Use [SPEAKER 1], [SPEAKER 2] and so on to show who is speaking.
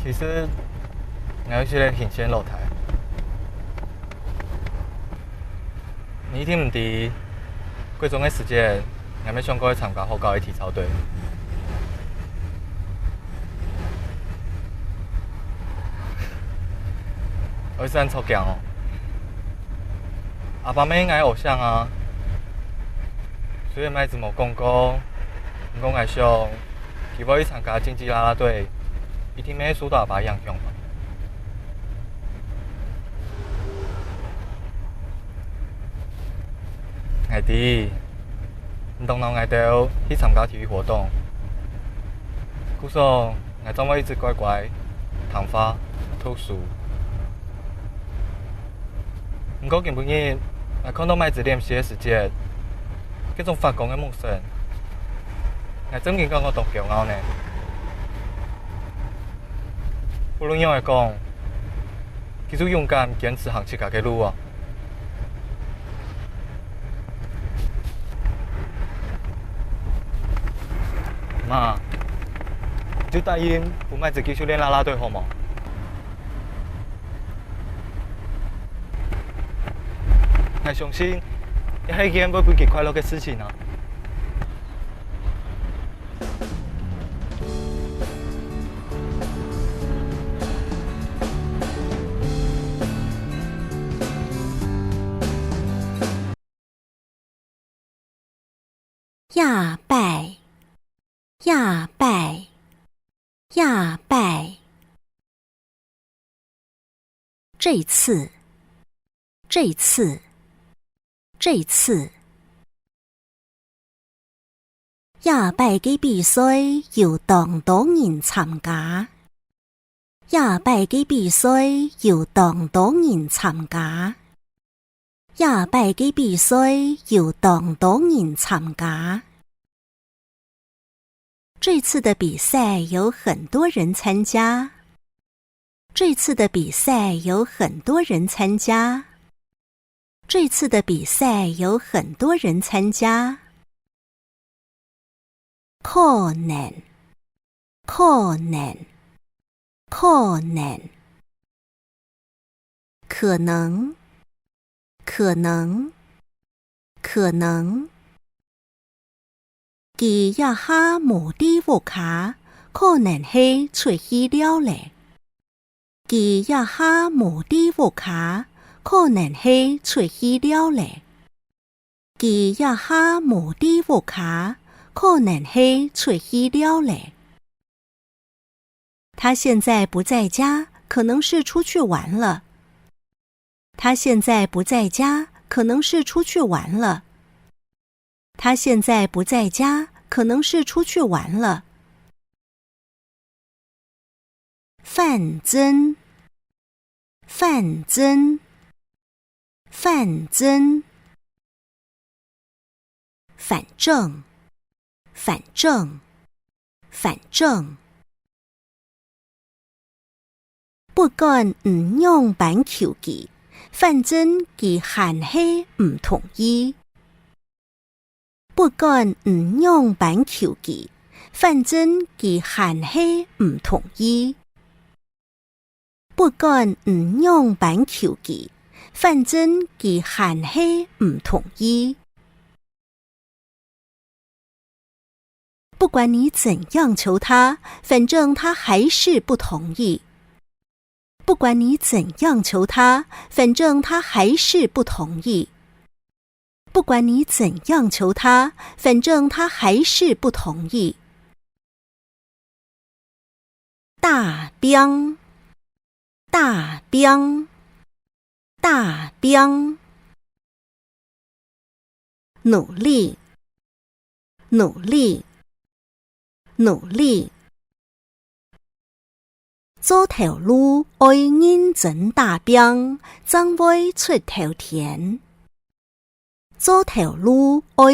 [SPEAKER 1] 其实，我有一个行线露台，你一定唔知，贵中的时间，我要想过去参加好高的体操队。我是按抽奖哦，阿爸妹爱偶像啊，所以麦子冇讲过，讲爱想，希望去参加竞技啦啦队，一定要输到阿爸样样嘛。爱弟，你当然爱到去参加体育活动，故说爱总要一直乖乖读法读书。不过今日我看到麦子练习的时间，这种发光的梦想，我真经感觉到骄傲呢。不论样来讲，其实勇敢坚持行自家的路啊。妈，就答应不麦子继续练啦啦队好吗？我相信，这是一件会几快乐的事情啊！
[SPEAKER 2] 亚拜，亚拜，亚拜。这次，这次，这次。亚拜嘅比赛有当多人参加。亚拜嘅比赛有当多人参加。亚拜嘅比赛有当多人参加。这次的比赛有很多人参加。这次的比赛有很多人参加。这次的比赛有很多人参加。可能，可能，可能，可能，可能，可能。佢一下冇啲屋卡，可能係出去了咧。佢一下冇啲屋卡，可能係出去了咧。佢一下冇啲屋卡，可能係出去了咧。他现在不在家，可能是出去玩了。他现在不在家，可能是出去玩了。他现在不在家，可能是出去玩了。范增，范增，范增。反正，反正，反正。不管唔用板球技，反正佢還係唔同意。不管唔用板球技，反正佢還係唔同意。不管唔用板球技，反正佢還係唔同意。不管你怎樣求他，反正他還是不同意。不管你怎樣求他，反正他還是不同意。不管你怎樣求他，反正他還是不同意。大兵，大兵，大兵。努力，努力，努力。做條路愛認真打拼，才會出頭天。做條路愛